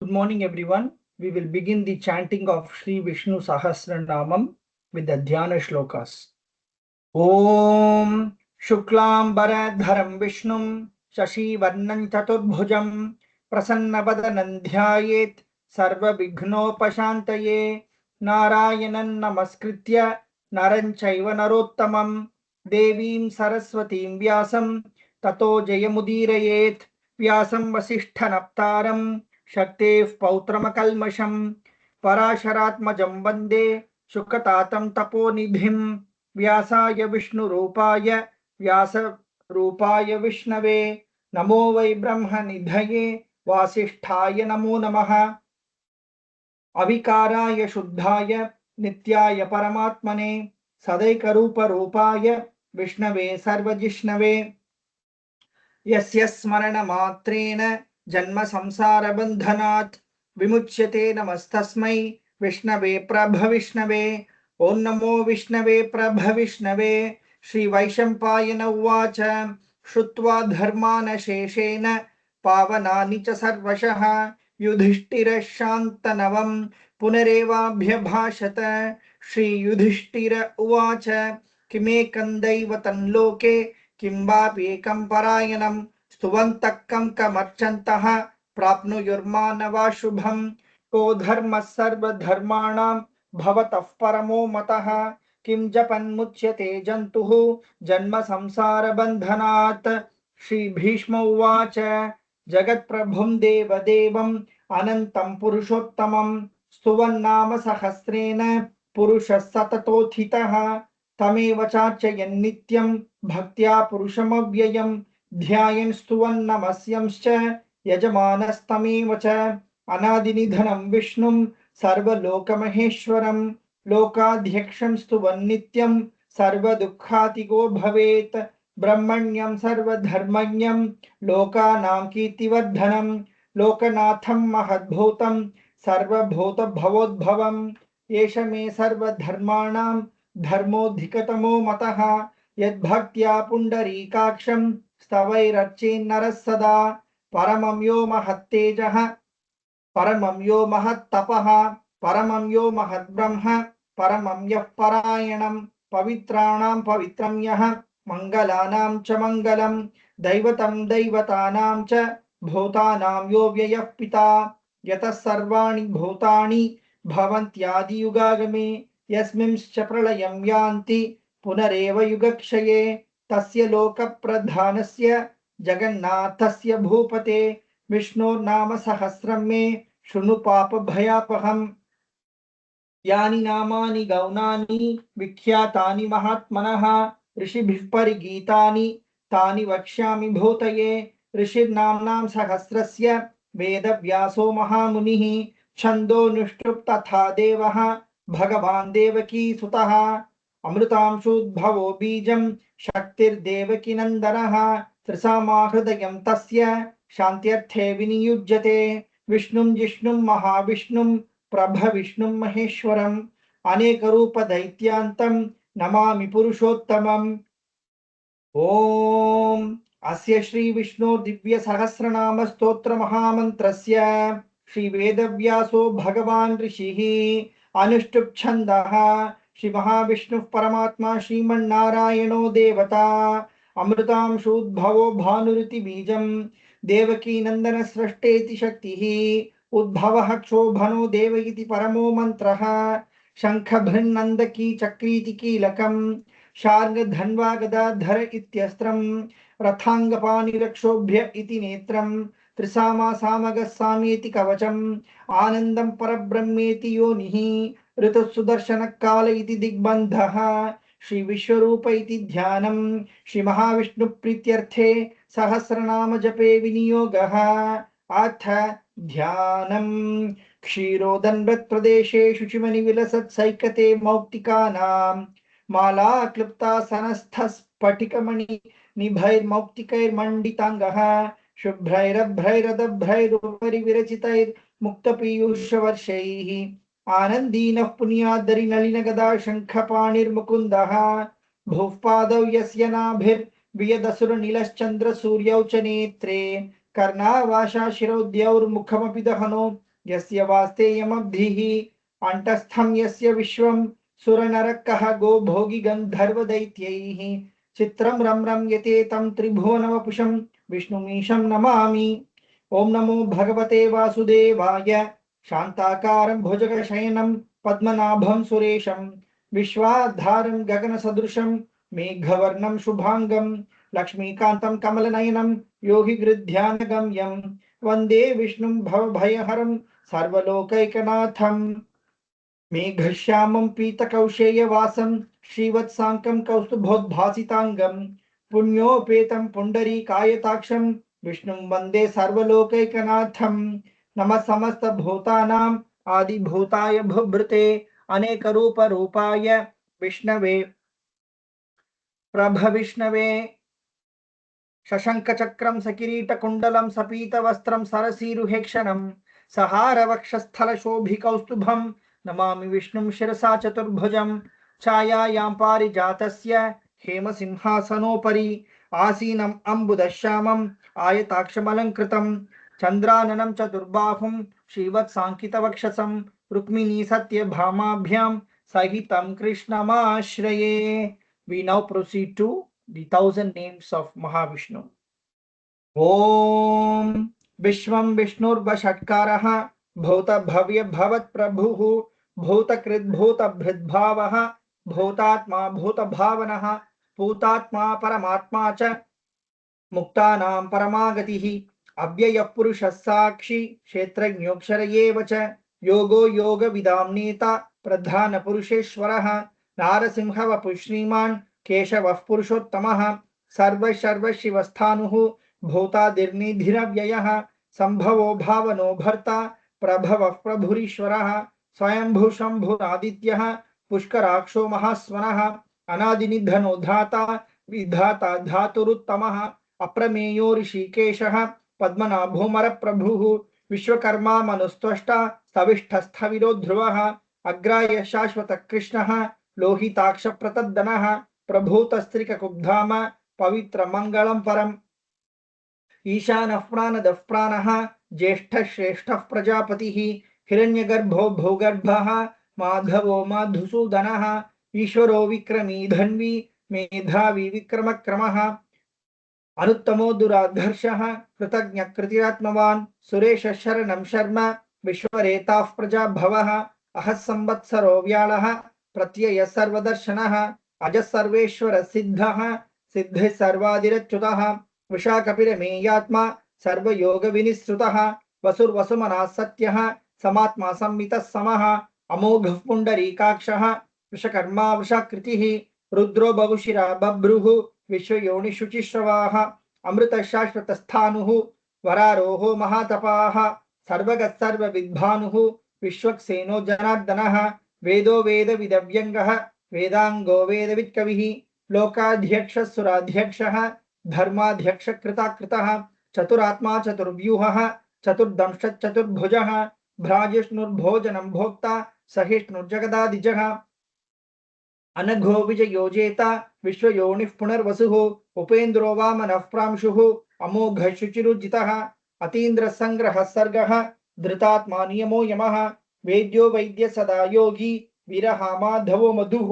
Good morning, everyone. We will begin the chanting of Sri Vishnu Sahasranamam with the Dhyana Shlokas. Om Shuklambaradharam Vishnum Shashivarnam Chaturbhujam Prasannabadanam Dhyayet Sarva Vighnopashantaye Narayanan Namaskritya Naran Chaiva Narottamam Devim Saraswatim Vyasam Tato Jayamudirayet Vyasam Vasishthanaptaram Shaktev Pautramakalmasham Parasharatmajam Vande Shukatatam Taponidhim व्यासाय विष्णुरूपाय व्यासरूपाय विष्णवे नमो वै ब्रह्मनिधये वासिष्ठाय नमो नमः अविकाराय शुद्धाय नित्याय परमात्मने सदैकरूपरूपाय विष्णवे सर्वजिष्णवे यस्य स्मरणमात्रेण जन्म संसारबन्धनात् विमुच्यते नमस्तस्मै विष्णवे प्रभविष्णवे ओं नमो विष्णवे प्रभविष्णवे श्रीवैशम्पायन उवाच श्रुत्वा धर्मानशेषेण पावनानि च सर्वशः युधिष्ठिरः शान्तनवं पुनरेवाभ्यभाषत श्रीयुधिष्ठिर उवाच किमेकं दैवतं लोके किं वाप्येकं परायणं स्तुवन्तः कं कमर्चन्तः प्राप्नुयुर्मानवा शुभं को धर्मः सर्वधर्माणां भवतः परमो मतः किं जपन्मुच्यते जन्तुः जन्म संसार बन्धनात् श्री भीष्म उवाच जगत्प्रभुं देवदेवम् अनन्तं पुरुषोत्तमं स्तुवन्नाम सहस्रेण पुरुषः सततोत्थितः तमेव चार्चयन् नित्यं भक्त्या पुरुषमव्ययं ध्यायन् स्तुवन् नमस्यंश्च यजमानस्तमेव च अनादिनिधनं विष्णुं सर्वलोकमहेश्वरं लोकाध्यक्षं स्तुवन् नित्यं सर्वदुःखातिगो भवेत् ब्रह्मण्यं सर्वधर्मज्ञं लोकानां कीर्तिवर्धनं लोकनाथं महद्भूतं सर्वभूतभवोद्भवम् एष मे सर्वधर्माणां धर्मोऽधिकतमो मतः यद्भक्त्या पुण्डरीकाक्षं स्तवैरर्चेन्नरः सदा परमं यो महत्तेजः परमं यो महत्तपः परमं यो महद्ब्रह्म परमं यः परायणं पवित्राणां पवित्रं यः मङ्गलानां च मङ्गलं दैवतं दैवतानां च भूतानां यो व्ययः पिता यतः सर्वाणि भूतानि भवन्त्यादियुगागमे यस्मिंश्च प्रलयं यान्ति पुनरेव युगक्षये तस्य लोकप्रधानस्य जगन्नाथस्य भूपते विष्णोर्नाम सहस्रं मे शृणु पापभयापहम् यानि नामानि गौणानि विख्यातानि महात्मनः ऋषिभिः परिगीतानि तानि वक्ष्यामि भूतये ऋषिर्नाम्नां सहस्रस्य वेदव्यासो महामुनिः छन्दोनुष्टुप् तथा देवः भगवान् देवकीसुतः अमृतांशोद्भवो बीजं शक्तिर्देवकीनन्दनः त्रिसामाहृदयं तस्य शान्त्यर्थे विनियुज्यते विष्णुं जिष्णुं महाविष्णुं प्रभविष्णुं महेश्वरम् अनेकरूपदैत्यान्तं नमामि पुरुषोत्तमम् ॐ अस्य श्री विष्णु दिव्य सहस्रनाम स्तोत्र महामन्त्रस्य श्री वेदव्यासो भगवान् ऋषिः अनुष्टुप् छन्दः श्री महाविष्णुः परमात्मा श्रीमन्नारायणो देवता अमृतांशोद्भवो भानुरिति बीजं देवकी नंदन सृष्टेति शक्तिः उद्भवः क्षोभनो देव इति परमो मंत्रः शंख भृन्नन्दकी चक्रीति कीलकं शार्ङ्ग धन्वा गदाधर इत्यस्त्रं रथाङ्गपाणिरक्षोभ्य इति नेत्रं त्रिसामा सामगः सामेति कवचम् आनन्दं परब्रह्मेति योनिः ऋतुः सुदर्शन काल इति दिग्बन्धः श्री विश्वरूप इति ध्यानं श्री महाविष्णु प्रीत्यर्थे सहस्रनाम जपे विनियोगः अथ ध्यानं क्षीरोदन्वत् प्रदेशे शुचिमणि विलसत् सैकते मौक्तिकानां माला क्लुप्तासनस्थस्फटिकमणि निभैर्मौक्तिकैर्मण्डिताङ्गः शुभ्रैरभ्रैरदभ्रैरुपरि विरचितैर्मुक्तपीयूषवर्षैः आनन्दीनः पुण्यादरि नलिनगदा शङ्खपाणिर्मुकुन्दः भुः पादौ यस्य नाभिर्वियदसुरनीलश्चन्द्रसूर्यौ च नेत्रे कर्णावाशा शिरोद्यौर्मुखमपि दहनो यस्य वास्तेयमब्धिः अन्तस्थं यस्य विश्वं सुरनरकः गो भोगी गन्धर्व दैत्यैः चित्रं रम्यते तं त्रिभुवनवपुषं विष्णुमीशं नमामि। ओम नमो भगवते वासुदेवाय शांताकारं भुजगशयनं पद्मनाभं सुरेशं विश्वाधारं गगनसदृशं मेघवर्णं शुभांगं लक्ष्मीकान्तं कमलनयनं योगिगृध्यानगम्यं वन्दे विष्णुं भवभयहरं सर्वलोकैकनाथं मेघश्यामं पीतकौशेयवासं श्रीवत्साङ्कं कौस्तुभोद्भासिताङ्गं पुण्योपेतं पुण्डरीकायताक्षं विष्णुं वन्दे सर्वलोकैकनाथं नमः समस्तभूतानाम् आदिभूताय भूभृते अनेकरूपरूपाय विष्णवे प्रभविष्णवे शशंखचक्रं सकिरीटकुण्डलं सपीतवस्त्रं सरसीरुहेक्षणं सहारवक्षस्थलशोभिकौस्तुभं नमामि विष्णुं शिरसा चतुर्भुजं छायायां पारिजातस्य हेमसिंहासनोपरि आसीनम् अम्बुदश्यामम् आयताक्षमलङ्कृतं चन्द्राननं चतुर्बाहुं श्रीवत्साङ्कितवक्षसं रुक्मिणी सत्यभामाभ्यां सहितं कृष्णमाश्रये। We now proceed to the 1000 names of Mahavishnu. Om Vishwam Vishnurvashatkarah Bhota Bhavya Bhavat Prabhuः Bhotakrit Bhota Bhridbhavah Bhotatma Bhota Bhavanah Bhutatma Paramatma Cha मुक्तानां परमागतिः अव्ययः पुरुषः साक्षी क्षेत्रज्ञोऽक्षर एव च योगो योगविदां नेता प्रधानपुरुषेश्वरः नारसिंहवपुः श्रीमान् केशवः पुरुषोत्तमः सर्वशिवस्थाणुः भूतादिर्निधिरव्ययः सम्भवो भावनो भर्ता प्रभवः प्रभुरीश्वरः स्वयंभू शम्भुरादित्यः पुष्कराक्षो महास्वनः अनादिनिधनो धाता विधाता धातुरुत्तमः अप्रमेयो ऋषिकेशः पद्मनाभोमरप्रभुः विश्वकर्मा मनुस्त्वष्टा स्तविष्ठस्थविरो ध्रुवः अग्राय शाश्वतकृष्णः लोहिताक्षप्रतद्दनः प्रभूतस्त्रिककुब्धाम पवित्रमङ्गलं परम् ईशानः प्राणदः प्राणः ज्येष्ठः श्रेष्ठः प्रजापतिः हिरण्यगर्भो भूगर्भः माधवो मधुसूदनः ईश्वरो विक्रमी धन्वी मेधावी विक्रमक्रमः अनुत्तमो दुराधर्षः कृतज्ञ कृतिरात्मवान् सुरेश शरणं शर्म विश्वरेताः प्रजा भवः अहः संवत्सरो व्याळः प्रत्यय सर्वदर्शनः अजः सर्वेश्वर सिद्धः सिद्धिः सर्वादिरच्युतः विशाखपिरमेयात्मा सर्वयोग विनिश्रुतः वसुर्वसुमनः सत्यः समात्मा संमितः समः अमोघः पुण्डरीकाक्षः वृषकर्मा वृषाकृतिः रुद्रो बहुशिरा बभ्रुः विश्वयोनिशुचिश्रवाः अमृत शाश्वतस्थानुः वरारोहो महातपाः सर्वगः सर्वविद्भानुः विश्वक्सेनो जनार्दनः वेदो वेदविदव्यङ्गः वेदाङ्गो वेदवित्कविः लोकाध्यक्षः सुराध्यक्षः धर्माध्यक्षकृताकृतः चतुरात्मा चतुर्व्यूहः चतुर्दंशच्चतुर्भुजः भ्राजिष्णुर्भोजनं भोक्ता सहिष्णुर्जगदादिजः अनघो विजयोजेता विश्वयोनिः पुनर्वसुः उपेन्द्रो वामनः प्रांशुः अमोघः शुचिरुजितः अतीन्द्रः संग्रहः सर्गः धृतात्मा नियमो यमः वेद्यो वैद्य सदा योगी वीरः माधवो मधुः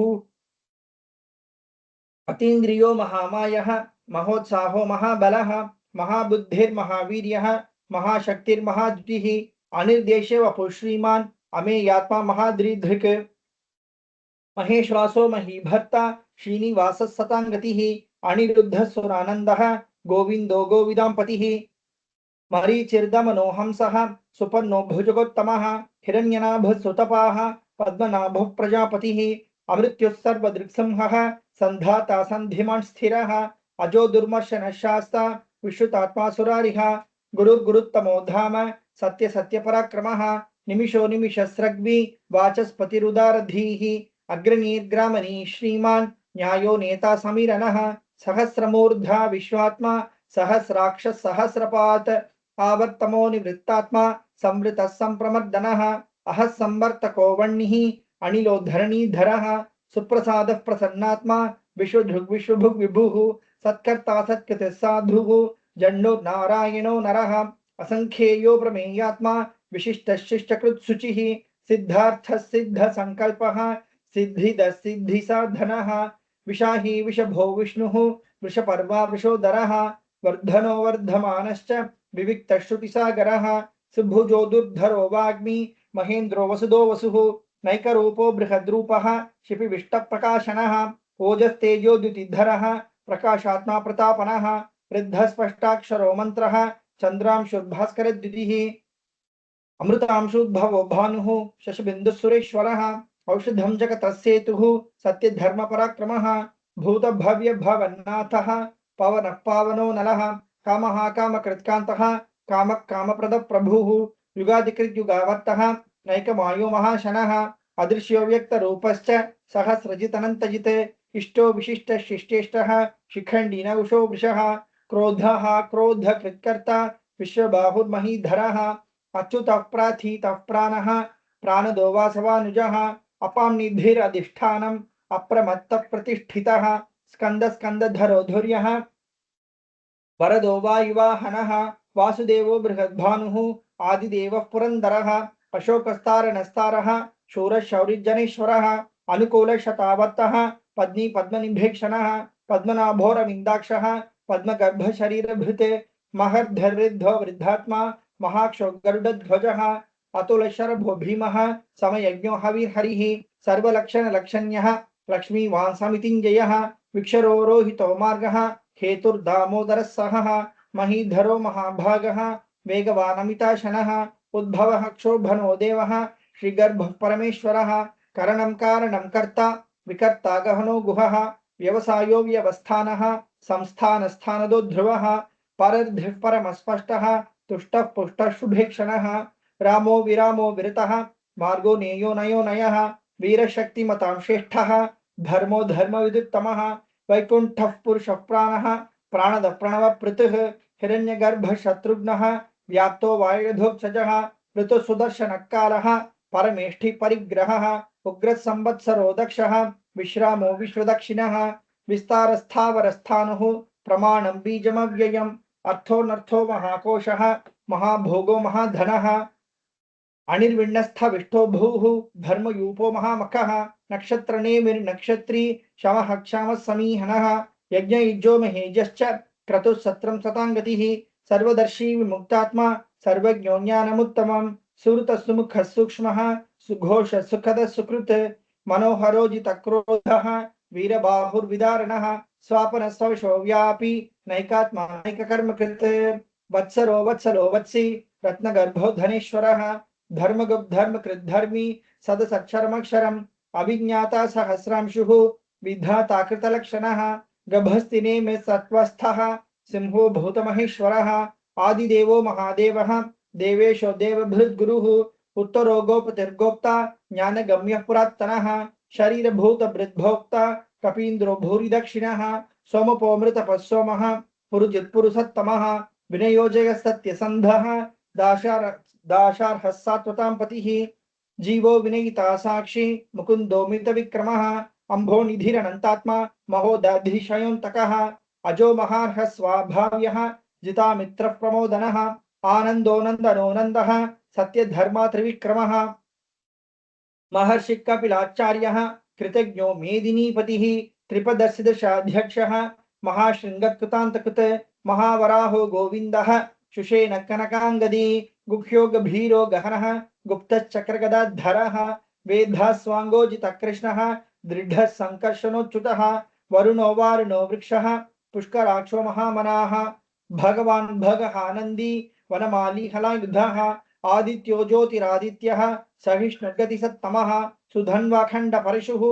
अतीन्द्रियो महामायः महोत्साहो महाबलः महाबुद्धिर्महावीर्यः महाशक्तिर्महाद्युतिः अनिर्देशे वपुः श्रीमान् अमेयात्मा महादृधृक् महेश्वासो महीभर्ता श्रीनिवासः सताङ्गतिः अनिरुद्धः सुरानन्दः गोविन्दो गोविदाम्पतिः मरीचिर्दमनोहंसः सुपन्नो भुजगोत्तमः हिरण्यनाभः सुतपाः पद्मनाभः प्रजापतिः अमृत्युः सर्वदृक्सिंहः सन्धाता सन्धिमान् स्थिरः अजो दुर्मर्शनः शास्ता विश्रुतात्मा सुरारिः गुरुर्गुरुत्तमो धाम सत्य सत्यपराक्रमः निमिषो निमिषस्रग्वी वाचस्पतिरुदारधीः अग्रणीर्ग्रामणी श्रीमान् न्यायो नेता समीरणः सहस्रमूर्धा विश्वात्मा सहस्राक्षः सहस्रपात् आवर्तमो निवृत्तात्मा संवृतः संप्रमर्दनः अहः संवर्तको वह्निः अनिलो धरणीधरः सुप्रसादः प्रसन्नात्मा विश्वधृग् विश्वभुग् विभुः सत्कर्ता सत्कृतः साधुः जन्नो नारायणो नरः असंख्येयो प्रमेयात्मा विशिष्टशिष्टकृत्सुचिः सिद्धार्थसिद्धसङ्कल्पः सिद्धिदसिद्धिसाधनः विशाही विषभो विष्णुः वृषपर्वा वृषोदरः वर्धनो वर्धमानश्च विविक्तश्रुतिसागरः सुभुजो दुर्धरो वाग्मी महेन्द्रो वसुदो वसुः नैकरूपो बृहद्रूपः शिपिविष्टप्रकाशनः ओजस्तेजोद्युतिधरः प्रकाशात्मा प्रतापनः वृद्धस्पष्टाक्षरो मन्त्रः चन्द्रांशुर्भास्करद्युतिः अमृतांशुद्भवो भानुः शशबिन्दुसुरेश्वरः औषधं जगतस्येतुः सत्यधर्मपराक्रमः भूतभव्यभवन्नाथः पवनः पावनो नलः कामः कामकृत्कान्तः कामः कामप्रदप्रभुः युगादिकृद्युगावर्तः नैकमायो महाशनः अदृश्यो व्यक्तरूपश्च सहस्रजितनन्तजित् इष्टो विशिष्टशिष्टेष्टः शिखण्डी नवुषो वृषः क्रोधः क्रोधकृत्कर्ता विश्वबाहुर्महीधरः अच्युतः प्राथितः प्राणः प्राणदो वासवानुजः अपां निधिरधिष्ठानम् अप्रमत्तः प्रतिष्ठितः स्कन्दस्कन्दधरो धुर्यः वरदो वायुवाहनः वासुदेवो बृहद्भानुः आदिदेवः पुरन्दरः अशोकस्तारणस्तारः शूरशौर्यजनेश्वरः अनुकूलशतावत्तः पद्मी पद्मनिभेक्षणः पद्मनाभोरविन्दाक्षः पद्मगर्भशरीरभृत् महर्धरिद्धो वृद्धात्मा महाक्षो गरुडध्वजः अतुलशरभो भीमः समयज्ञो हविर्हरिः सर्वलक्षणलक्षण्यः लक्ष्मीवान् समितिञ्जयः विक्षरो रोहितो मार्गः हेतुर्दामोदरः सहः महीधरो महाभागः वेगवानमिताशनः उद्भवः क्षोभनो देवः श्रीगर्भः परमेश्वरः करणं कारणं कर्ता विकर्ता गहनो गुहः व्यवसायो व्यवस्थानः संस्थानस्थानदो ध्रुवः परर्धिः परमस्पष्टः तुष्टः पुष्टः शुभेक्षणः रामो विरामो विरतः मार्गो नेयो नयो नयः वीरशक्तिमतां श्रेष्ठः धर्मो धर्मविदुत्तमः वैकुण्ठः पुरुषः प्राणः प्राणदः प्रणवपृतुः हिरण्यगर्भः शत्रुघ्नः व्याप्तो वायुधोक्षजः ऋतुसुदर्शनकालः परमेष्ठि परिग्रहः उग्रसंवत्सरो दक्षः विश्रामो विश्वदक्षिणः विस्तारस्थावरस्थाणुः प्रमाणं बीजमव्ययम् अर्थोऽनर्थो महाकोशः महाभोगो महाधनः अनिर्विण्णस्थविष्ठो भूः धर्मयूपो महामखः नक्षत्रनेमिर्नक्षत्री शमः क्षामः समीहनः यज्ञयुज्यो महेजश्च क्रतुः सत्रं सताङ्गतिः सर्वदर्शी विमुक्तात्मा सर्वज्ञो ज्ञानमुत्तमं सुहृतसुमुखः सूक्ष्मः सुघोषः सुखदः सुकृत् मनोहरो जितक्रोधः वीरबाहुर्विदारणः स्वापनः स्वविशो व्यापी नैकात्मा नैककर्मकृत् वत्सरो वत्सलो वत्सी रत्नगर्भो धनेश्वरः धर्मगुप्त धर्मकृद्धर्मी सदसक्षरमक्षरम् अभिज्ञाता सहस्रांशुः विधाता कृतलक्षणः गभस्तिने मे सत्वस्थः सिंहो भूतमहेश्वरः आदिदेवो महादेवः देवेशो देवभृद्गुरुः उत्तरो गोपतिर्गोप्ता ज्ञानगम्यः पुरात्तनः शरीरभूतभृद्भोक्ता कपीन्द्रो भूरि दक्षिणः सोमपोमृतपः सोमः पुरुजित्पुरुषोत्तमः विनयोजय सत्यसन्धः दाशार्हः सात्वतां पतिः जीवो विनयिता साक्षी मुकुन्दो मितविक्रमः अम्भो निधिरनन्तात्मा महोदधिशयोऽन्तकः अजो महार्हः स्वाभाव्यः जितामित्रः प्रमोदनः आनन्दो नन्दनो नन्दः सत्यधर्मा त्रिविक्रमः महर्षि कपिलाचार्यः कृतज्ञो मेदिनीपतिः त्रिपदर्शिदशाध्यक्षः महाशृङ्गकृतान्तकृत महावराहो गोविन्दः शुषेण कनकाङ्गदी गुह्यो गभीरो गहनः गुप्तश्चक्रगदाधरः वेदास्वाङ्गोजितकृष्णः दृढः सङ्कर्षणोच्युतः वरुणो वारुणो वृक्षः पुष्कराक्षो महामनाः भगवान् भगहानन्दी वनमाली हलायुधः आदित्यो ज्योतिरादित्यः सहिष्णुगतिसत्तमः सुधन्वाखण्डपरशुः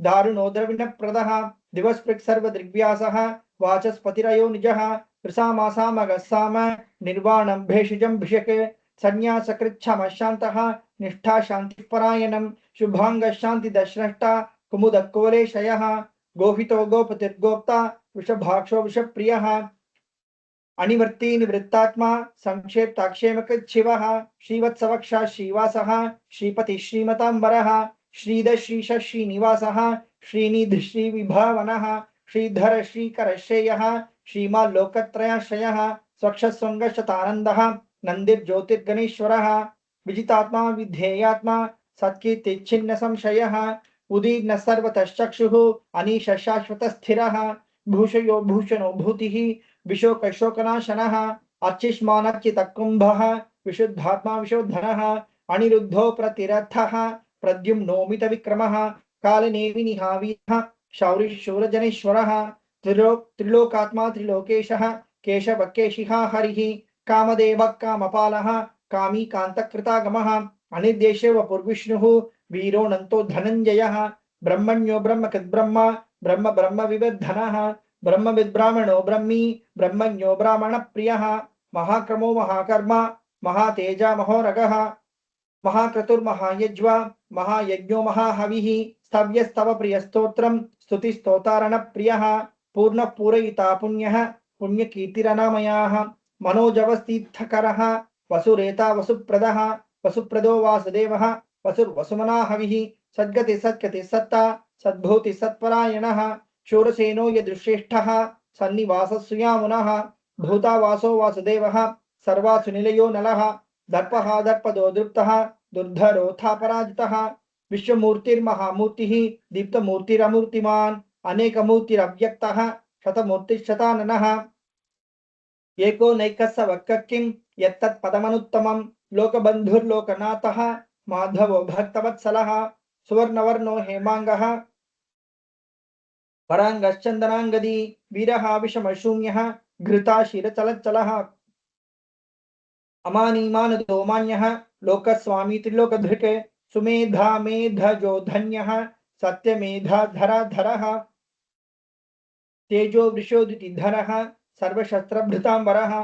दारुणो द्रविणप्रदः दिवस्पृक् सर्वदृग्व्यासः वाचस्पतिरयो निजः कृसामासामगस्साम निर्वाणं भेषजं भिषक् संन्यासकृच्छमः शान्तः निष्ठा शान्तिपरायणं शुभाङ्गशान्तिदश्रष्टा कुमुदकोलेशयः गोहितो गोपतिर्गोप्ता वृषभाक्षो वृषप्रियः अनिवर्ती निवृत्तात्मा संक्षेप्ताक्षेमकृच्छिवः श्रीवत्सवक्षा श्रीवासः श्रीपति श्रीमताम्बरः श्रीधर श्रीश श्रीनिवासः श्रीनिधि श्रीविभावनः श्रीधर श्रीकरश्रेयः श्रीमाल्लोकत्रयाश्रयः स्वक्षस्वङ्गशतानन्दः नन्दिर्ज्योतिर्गणेश्वरः विजितात्मा विधेयात्मा सत्कीर्तिच्छिन्न संशयः उदीर्न सर्वतश्चक्षुः अनीश शाश्वत स्थिरः भूषयो भूषणो भूतिः विशोकशोकनाशनः अर्चिष्मानच्चितकुम्भः विशुद्धात्मा विशोधनः अनिरुद्धो प्रतिरथः प्रद्युम्नोमित विक्रमः कालनेमिनिहावीः शौरिशूरजनेश्वरः त्रिलोकात्मा त्रिलोकेशः केशव केशिहा हरिः कामदेवः कामपालः कामी कान्तकृतागमः अनिर्देशे वपुर्विष्णुः वीरोऽनन्तो धनञ्जयः ब्रह्मण्यो ब्रह्मकृद्ब्रह्म ब्रह्म ब्रह्म विवर्धनः ब्रह्मविद्ब्राह्मणो ब्रह्मी ब्रह्मज्ञो ब्राह्मणप्रियः महाक्रमो महाकर्मा महातेजा महोरगः महाक्रतुर्महायज्वा महायज्ञो महाहविः स्तव्यस्तव प्रियस्तोत्रं स्तुतिस्तोतारणप्रियः पूर्णपूरयिता पुण्यः पुण्यकीर्तिरनामयाः मनोजवस्तीर्थकरः वसुरेता वसुप्रदः वसुप्रदो वासुदेवः वसुर्वसुमना हविः सद्गति सत्कति सत्ता सद्भूति सत्परायणः शूरसेनो यदुश्रेष्ठः सन्निवासस्सुयामुनः भूतावासो वासुदेवः सर्वासु निलयो नलः दर्पः दर्पदो दृप्तः दुर्धरोऽथापराजितः विश्वमूर्तिर्महामूर्तिः दीप्तमूर्तिरमूर्तिमान् अनेकमूर्तिरव्यक्तः शतमूर्तिश्शताननः एको नैकस्य वक्किं यत्तत्पदमनुत्तमं लोकबन्धुर्लोकनाथः माधवो भक्तवत्सलः सुवर्णवर्णो हेमाङ्गः पराङ्गश्चन्दनाङ्गदी वीरः विषमशून्यः घृता क्षीरचलच्चलः अमानीमानदो मान्यः लोकस्वामी त्रिलोकधृक् सुमेधा मेधजो धन्यः सत्यमेधाधराधरः तेजो वृषोदितिधरः सर्वशस्त्रभृताम्बरः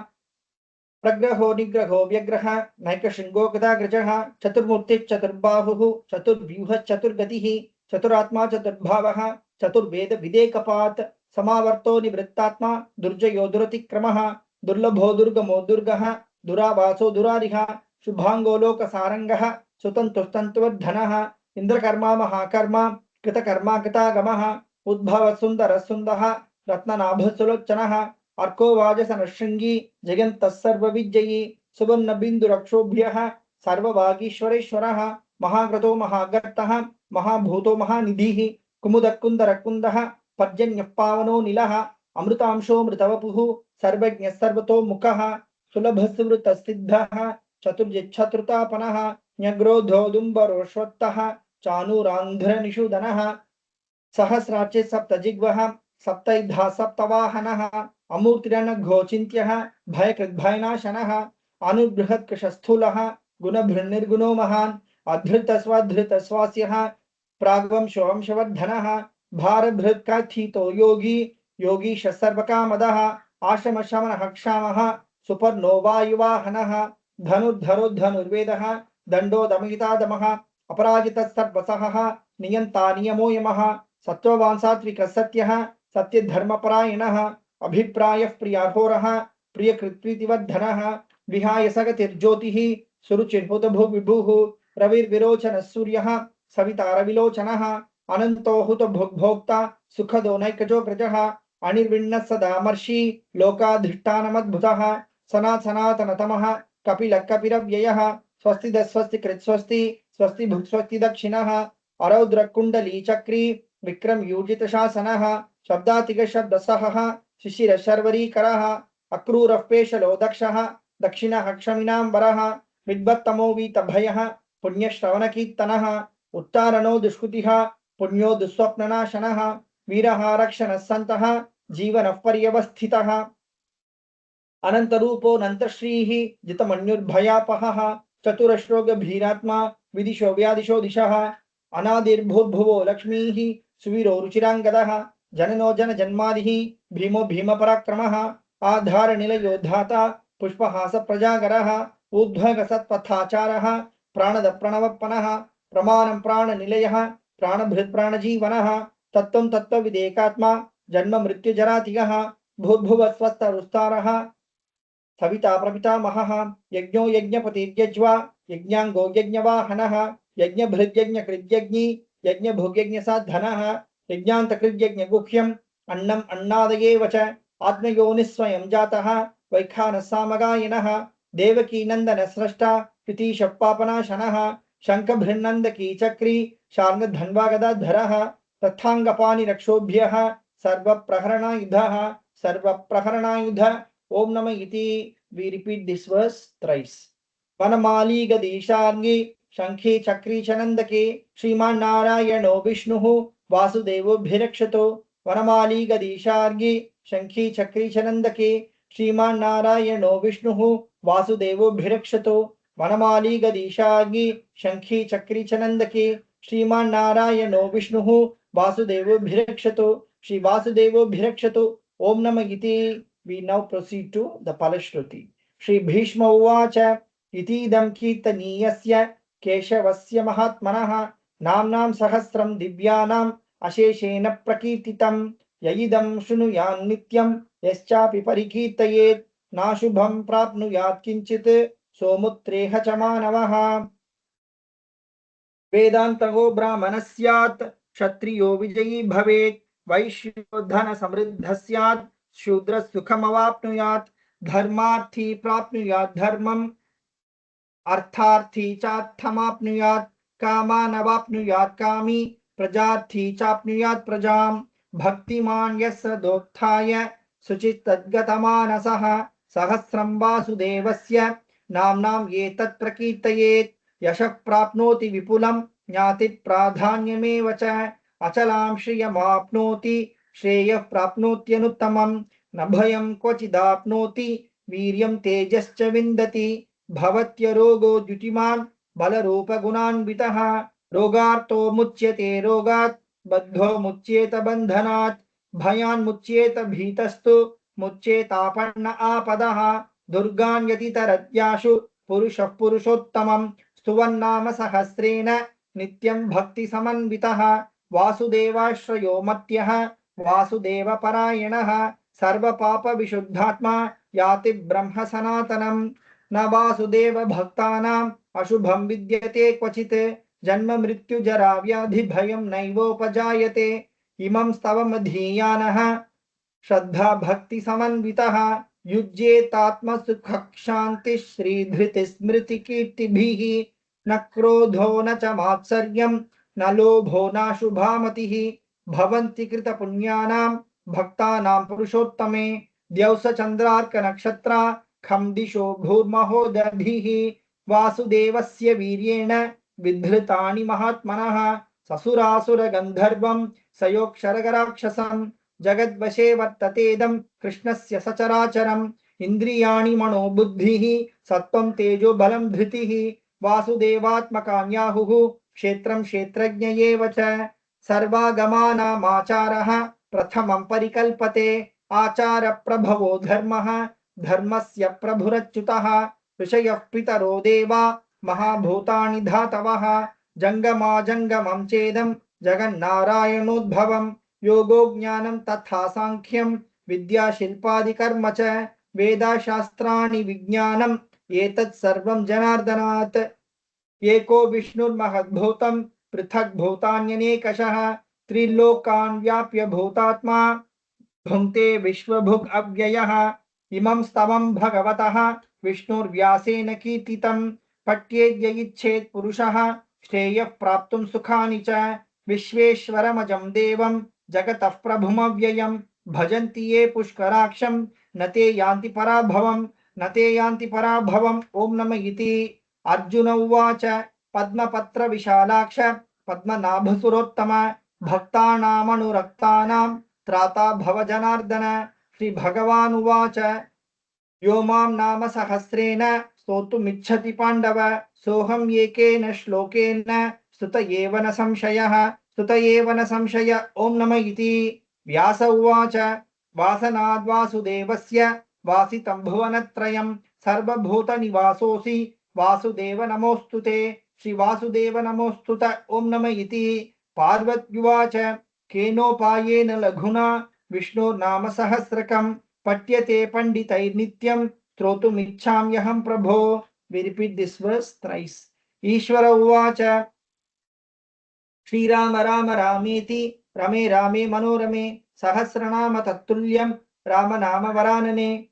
प्रग्रहो निग्रहो व्यग्रः नैकशृङ्गो गदाग्रजः चतुर्मूर्तिश्चतुर्बाहुः चतुर्व्यूहश्चतुर्गतिः चतुरात्मा चतुर्भावः चतुर्वेद विदेकपात् समावर्तो निवृत्तात्मा दुर्जयो दुरतिक्रमः दुर्लभो दुर्गमो दुर्गः दुरावासो दुरारिः शुभांगो लोकसारंगः सुतंतुस्तंतुवर्धनः इंद्रकर्मा महाकर्मा कृतकर्मा कृतागमः उद्भव सुंदर सुंदः रत्ननाभसुलोचनः अर्को वाजसनशृंगी जगन्तः सर्वविजयी सुवर्ण बिंदुरक्षोभ्यः सर्ववागीश्वरेश्वरः महाक्रतो महागर्तः महाभूतो महानिधिः कुमुदकुंदरकुंदः पर्जन्यः पावनो नीलः अमृतांशो मृतवपुः सर्वज्ञः सर्वतोमुखः सुलभस्वृतसिद्धः चतुर्जिच्छतृतापनः न्यग्रोधोदुम्बरोश्वत्तः चाणूरान्ध्रनिषूदनः सहस्राचे सप्तजिह्वः सप्तैधा सप्तवाहनः अमूर्तिरनघोचिन्त्यः भयकृद्भयनाशनः अनुबृहत्कृशस्थूलः गुणभृन्निर्गुणो महान् अधृतस्वाधृतस्वास्यः प्राग्वंशोऽंशवर्धनः भारभृत्कथितो योगी योगीश सर्वकामदः आशमशमनः क्षामः सुपर्णो वायुवाहनः धनुर्धरो धनुर्वेदः दंडो दमयितादमः अपराजितः सर्वसहः नियन्ता नियमो यमः सत्त्ववान् सात्विकः सत्यः सत्यधर्मपरायणः अभिप्रायः प्रियाघोरः प्रियकृत्वितिवर्धनः विहाय सगतिर्ज्योतिः सुरुचिर्हुतभुविभुः रविर्विरोचनः सूर्यः सवितारविलोचनः अनन्तो हुतभुग्भोक्ता सुखदो नैकजोग्रजः अनिर्विण्णः सदामर्षि लोकाधिष्ठानमद्भुतः सनातनतमः कपिलः कपिरव्ययः स्वस्ति स्वस्ति कृत् स्वस्ति स्वस्ति भुक् स्वस्ति दक्षिणः अरौद्र कुंडली चक्री विक्रम यूजित शासनः शब्दातिक शब्दसहः शिशिर शर्वरीकरः अक्रूरः पेशलो दक्षः दक्षिणः क्षमिनाम्बरः विद्वत्तमो वीतभयः पुण्यश्रवणकीर्तनः उत्तारणो दुष्कृतिः पुण्यो दुःस्वप्ननाशनः वीरः रक्षणः सन्तः जीवनः पर्यवस्थितः अनंतरूपो नंतश्रीः जितमन्युर्भयापहः चतुरश्रोगभीरात्मा विदिशो व्यादिशो दिशः अनादिर्भूर्भुवो लक्ष्मीः सुवीरो रुचिरांगदः जननो जन जन्मादिः भीमो भीमपराक्रमः आधार निलयो धाता पुष्पहास प्रजागरः ऊर्ध्वग सत्पथाचारः प्राणद प्रणवप्पनः प्रमाणं प्राणनिलयः प्राणभृत् प्राणजीवनः तत्त्वं तत्त्वविदेकात्मा जन्म मृत्युजरातिगः भूर्भुवः स्वस्तरुस्तारः सविता प्रपितामहः यज्ञो यज्ञपतिर्यज्वा यज्ञांगो यज्ञवाहनः यज्ञभृद्यज्ञकृद्यज्ञी यज्ञभुग्यज्ञसाधनः यज्ञान्तकृद्यज्ञगुह्यम् अन्नम् अन्नादयेव च आत्मयोनिः स्वयं जातः वैखानः सामगायिनः देवकी नन्दन स्रष्टा इति शप्पापनाशनः शङ्खभृन्नन्दकी चक्री शार्ङ्गधन्वागदाधरः तथाङ्गपाणि रक्षोभ्यः सर्वप्रहरणायुध ओम नमः इति. We repeat this verse thrice. वनमाली गदीशार्ङ्गी शंखे चक्री च नंदके श्रीमान् नारायणो विष्णुः वासुदेवोऽभिरक्षतो. वनमाली गदीशार्ङ्गी शंखी चक्री च नंदके श्रीमान् नारायणो विष्णुः वासुदेवोऽभिरक्षतो. वनमाली गदीशार्ङ्गी शंखी चक्री च नंदके श्रीमान् नारायणो विष्णुः वासुदेवोऽभिरक्षतो. श्री वासुदेवोऽभिरक्षतो. ओम नमः इति. We now proceed to the Palashruti. Shri Bhishma Uvacha इतीदं कीर्तनीयस्य केशवस्य महात्मनः नाम्नां सहस्रं दिव्यानाम् अशेषेण प्रकीर्तितं यइदं शृणुयान् नित्यं यश्चापि परिकीर्तयेत् नाशुभं प्राप्नुयात् किञ्चित् सोमुत्रेह च मानवः. वेदान्तगो ब्राह्मणः स्यात् क्षत्रियो विजयी भवेत् वैश्यो धन समृद्धः स्यात् शूद्रः सुखमवाप्नुयात् धर्मार्थी प्राप्नुयात् धर्मम् अर्थार्थी चार्थमाप्नुयात् कामानवाप्नुयात् कामी प्रजार्थी चाप्नुयात् प्रजाम् भक्तिमान् यस्य दोत्थाय शुचितद्गतमानसः सहस्रं वासुदेवस्य नाम्नाम् एतत् प्रकीर्तयेत् यशः प्राप्नोति विपुलं ज्ञाति प्राधान्यमेव च अचलां श्रियमाप्नोति श्रेयः प्राप्नोत्यनुत्तमं न भयं क्वचिदाप्नोति वीर्यं तेजश्च विन्दति भवत्य रोगो द्युतिमान् बलरूपगुणान्वितः रोगार्तो मुच्यते रोगात् बद्धो मुच्येत बन्धनात् भयान् मुच्येत भीतस्तु मुच्येतापन्न आपदः दुर्गान् यतितरत्याशु पुरुषः पुरुषोत्तमं स्तुवन्नाम सहस्रेण नित्यं भक्ति समन्वितः वासुदेवाश्रयो मत्यः वासुदेवपरायणः सर्वपाप विशुद्धात्मा याति ब्रह्म सनातनम् न वासुदेव भक्तानाम् अशुभं विद्यते क्वचित् जन्म मृत्यु जरा व्याधि भयं नैवोपजायते इमं स्तवमधीयानः श्रद्धा भक्ति समन्वितः युज्येतात्मसुखशान्ति श्रीधृति स्मृति कीर्तिभिः न क्रोधो न च मात्सर्यं न लोभो नाशुभामतिः भवन्ति कृतपुण्यानां भक्तानां पुरुषोत्तमे द्यौस चन्द्रार्क नक्षत्रा खं दिशो भूर्महोदधिः वासुदेवस्य वीर्येण विधृतानि महात्मनः ससुरासुर गन्धर्वं सयोक्षरगराक्षसं जगद्वशे वर्ततेदं कृष्णस्य सचराचरम् इन्द्रियाणि मनो बुद्धिः सत्त्वं तेजो बलं धृतिः वासुदेवात्मकान्याहुः क्षेत्रं क्षेत्रज्ञ एव च सर्वागमानामाचारः प्रथमं परिकल्पते आचार प्रभवो धर्मः धर्मस्य प्रभुरच्युतः ऋषयः पितरो देवा महाभूतानि धातवः जंगमा जंगमं चेदं जगन्नारायणोद्भवं योगो ज्ञानं तथा सांख्यं विद्या शिल्पादि कर्म च वेदाशास्त्राणि विज्ञानम् एतत् सर्वं जनार्दनात् एको विष्णुर्महद्भूतं पृथक् भूतान्यनेकशः त्रिलोकान् व्याप्य भूतात्मा भुङ्क्ते विश्वभुग् अव्ययः इमं स्तवं भगवतः विष्णुर्व्यासेन कीर्तितं पठ्येद्य इच्छेत् पुरुषः श्रेयः प्राप्तुं सुखानि च विश्वेश्वरमजं देवं जगतः प्रभुमव्ययं भजन्ति ये पुष्कराक्षं न ते यान्ति पराभवं न ते यान्ति पराभवम्. ओम नमः इति. अर्जुन उवाच पद्मपत्र विशालाक्ष पद्मनाभसुरोत्तम भक्तानामनुरक्तानां त्राता भव जनार्दन. श्री भगवान् उवाच यो मां नाम सहस्रेण स्तोतुमिच्छति पाण्डव सोऽहं एकेन श्लोकेन स्तुत एव न संशयः स्तुत एव न संशय. ओम नमः इति. व्यास उवाच वासनाद् वासुदेवस्य वासितं भुवनत्रयं सर्वभूतनिवासोऽसि वासुदेव नमोऽस्तुते. श्री वासुदेव नमोऽस्तुत. ओम नमः इति. पार्वत्युवाच केनोपायेन लघुना विष्णोर्नाम सहस्रकं पठ्यते पंडितैर्नित्यं श्रोतुमिच्छाम्यहं प्रभो. We repeat this verse thrice. ईश्वर उवाच श्रीराम राम रामेति रमे रामे मनोरमे सहस्रनाम तत्तुल्यं राम नाम वरानने.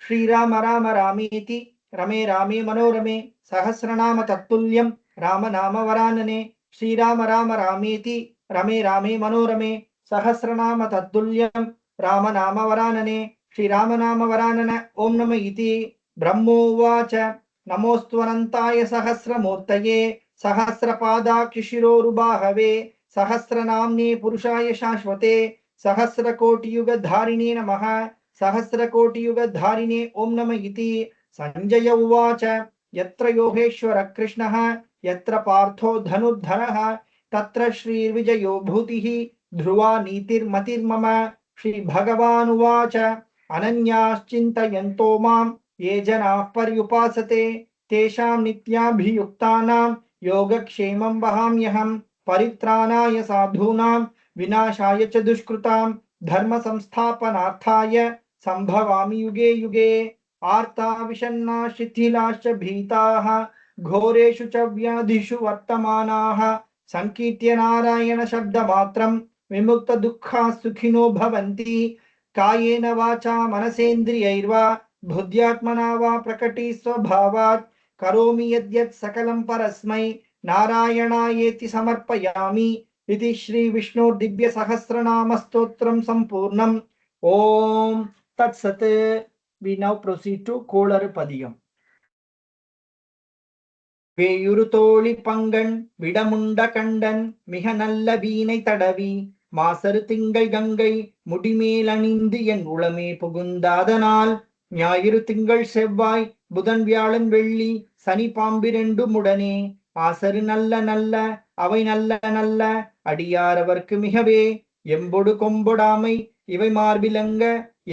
श्रीराम राम रामेति रमे रामे मनोरमे सहस्रनाम तत्तुल्यं रामनाम वरानने श्रीराम राम रामेति रमे रामे मनोरमे सहस्रनाम तत्तुल्यं रामनाम वरानने श्रीरामनाम वरानन ओम नम इति ब्रह्मोवाच नमोऽस्त्वनन्ताय सहस्रमूर्तये सहस्रपादाक्षिशिरोरुबाहवे सहस्रनाम्ने पुरुषाय शाश्वते सहस्रकोटियुगधारिणे नमः सहस्रकोटियुगधारिणे ओम नम इति संजय उवाच यत्र योगेश्वर कृष्णः यत्र पार्थो धनुर्धरः तत्र श्रीर्विजयो भूतिः ध्रुवा नीतिर्मतिर्मम श्रीभगवानुवाच अनन्याश्चिन्तयन्तो मां ये जनाः पर्युपासते तेषां नित्याभियुक्तानां योगक्षेमं वहाम्यहं परित्राणाय साधूनां विनाशाय च दुष्कृतां धर्म संस्थापनार्थाय संभवामि युगे युगे आर्ता विषन्ना शिथिलाश्च भीताः घोरेषु च व्याधिषु वर्तमानाः संकीर्त्य नारायण शब्दमात्रं विमुक्त दुःखाः सुखिनो भवन्ति कायेन वाचा मनसेन्द्रियैर्वा बुद्ध्यात्मना वा प्रकटी स्वभावात् करोमि यद्यत् सकलं परस्मै नारायणायेति समर्पयामि इति श्री विष्णु दिव्य सहस्रनाम स्तोत्रम संपूर्णम ओम तत्सत् we now proceed to கோளறு பதிகம் வேயுறுதோழி பங்கன் விடமுண்ட கண்டன் மிக நல்ல வீணை தடவி மாசரு திங்கள் கங்கை முடிமேல் அணிந்து என் உளமே புகுந்தாதனால் ஞாயிறு திங்கள் செவ்வாய் புதன் வியாழன் வெள்ளி சனி பாம்பிரண்டும் உடனே ஆசரு நல்ல நல்ல அவை நல்ல நல்ல அடியாரவர்க்கு மிகவே எம்பொடு கொம்பொடாமை இவை மார்பிலங்க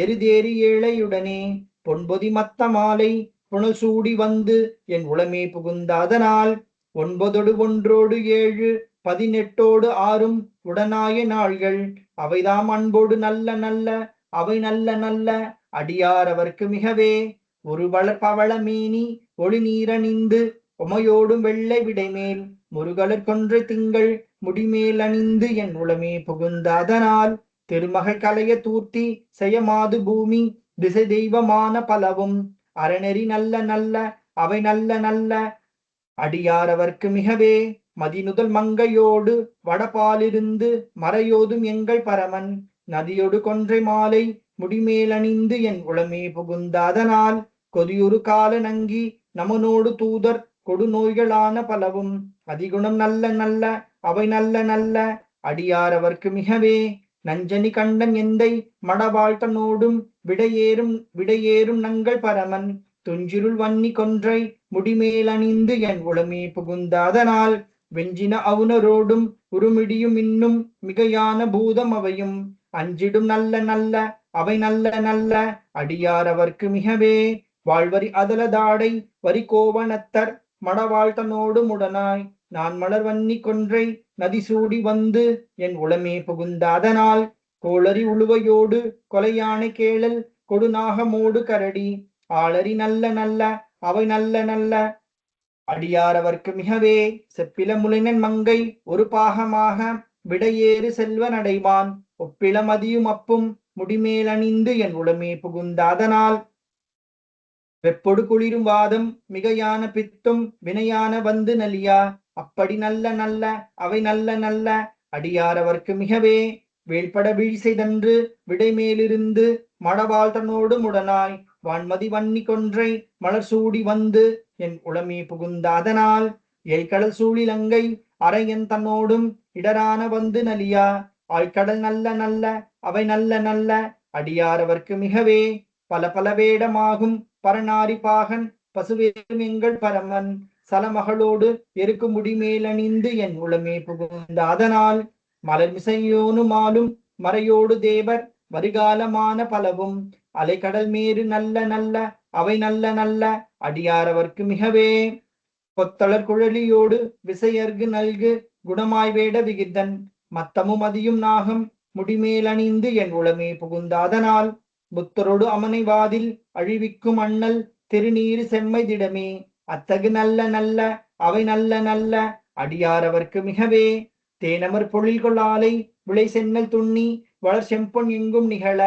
எருதேறி ஏழையுடனே பொன்பொதி மத்த மாலை புனல் சூடி வந்து என் உளமே புகுந்தாதனால் 9 1 7 18 6 உடனாய நாள்கள் அவைதாம் அன்போடு நல்ல நல்ல அவை நல்ல நல்ல அடியாரவர்க்கு மிகவே ஒரு வளர் பவள மேனி ஒளி நீரணிந்து உமையோடும் வெள்ளை விடைமேல் முருகலர் கொன்றை திங்கள் முடிமேல் அணிந்து என் உளமே புகுந்தாதனால் திருமகள் கலைய தூர்த்தி செய்யமாது பூமி திசை தெய்வமான பலவும் அறநெறி நல்ல நல்ல அவை நல்ல நல்ல அடியாரவர்க்கு மிகவே மதிநுதல் மங்கையோடு வடபாலிருந்து மறையோதும் எங்கள் பரமன் நதியொடு கொன்றை மாலை முடிமேலணிந்து என் உளமே புகுந்தாதனால் கொதியுறு கால நங்கி நமனோடு தூதர் கொடு நோய்களான பலவும் அதிகுணம் நல்ல நல்ல அவை நல்ல நல்ல அடியாரவர்க்கு மிகவே நஞ்சனி கண்டன் எந்தை மடவாழ்த்தனோடும் விடையேறும் நங்கள் பரமன் துஞ்சிருள் வன்னி கொன்றை முடிமேலணிந்து என் உளமே புகுந்தாதனால் வெஞ்சின அவுணரோடும் உருமிடியும் இன்னும் மிகையான பூதம் அவையும் அஞ்சிடும் நல்ல நல்ல அவை நல்ல நல்ல அடியாரவர்க்கு மிகவே வாழ்வரி அதலதாடை வரி கோவணத்தர் மடவாழ்த்தனோடும் உடனாய் நான் மலர் வன்னி கொன்றை நதி சூடி வந்து என் உளமே புகுந்தாதனால் கோளரி உழுவையோடு கொலையானை கேளல் கொடுநாகமோடு கரடி ஆளரி நல்ல நல்ல அவை நல்ல நல்ல அடியாரவர்க்கு மிகவே செப்பில முலைனன் மங்கை ஒரு பாகமாக விடையேறு செல்வன் அடைவான் ஒப்பில மதியும் அப்பும் முடிமேலணிந்து என் உளமே புகுந்தாதனால் வெப்பொடு குளிரும் வாதம் மிகையான பித்தும் வினையான வந்து நலியா அப்படி நல்ல நல்ல அவை நல்ல நல்ல அடியாரவர்க்கு மிகவே வேள்பட வீழ்செய்தன்று விடைமேலிருந்து மடவாழ்த்தனோடு முடனாய் வான்மதி வன்னி கொன்றை மலர் சூடி வந்து என் உளமே புகுந்தாதனால் எய்கடல் சூழிலங்கை அரையன் தன்னோடும் இடரான வந்து நலியா ஆய்கடல் நல்ல நல்ல அவை நல்ல நல்ல அடியாரவர்க்கு மிகவே பல பல வேடமாகும் பரநாரி பாகன் பசுவேறும் எங்கள் பரமன் சலமகளோடு எருக்கு முடிமேலணிந்து என் உளமே புகுந்தாதனால் மலர் மிசையோனுமாலும் மறையோடு தேவர் வருகாலமான பலவும் அலைக்கடல் மேறு நல்ல நல்ல அவை நல்ல நல்ல அடியாரவர்க்கு மிகவே கொத்தளர் குழலியோடு விசையர்கு நல்கு குணமாய் வேட விகிர்தன் மத்தமும் அதியும் நாகம் முடிமேலணிந்து என் உளமே புகுந்தாதனால் புத்தரோடு அமனை வாதில் அழிவிக்கும் அண்ணல் திருநீரு செம்மை திடமே அத்தகு நல்ல நல்ல அவை நல்ல நல்ல அடியாரவர்க்கு மிகவே தேனமர் பொழில் கொள்ளாலை விளை சென்னல் துண்ணி வளர் செம்பொன் எங்கும் நிகழ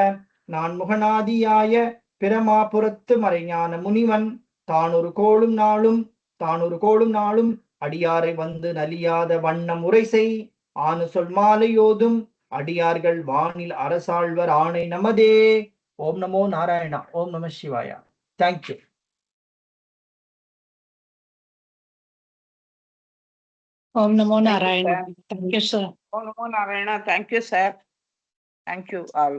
நான் முகநாதியாய பிரமாபுரத்து மறைஞான முனிவன் தானொரு கோளும் நாளும் அடியாரை வந்து நலியாத வண்ணம் உரை செய் ஆணு சொல் மாலையோதும் அடியார்கள் வானில் அரசாழ்வர் ஆணை நமதே. ஓம் நமோ நாராயணா. ஓம் நம சிவாயா. Thank you. Om Namo Narayana. Thank you, sir. Om Namo Narayana. Thank you, sir. Thank you all.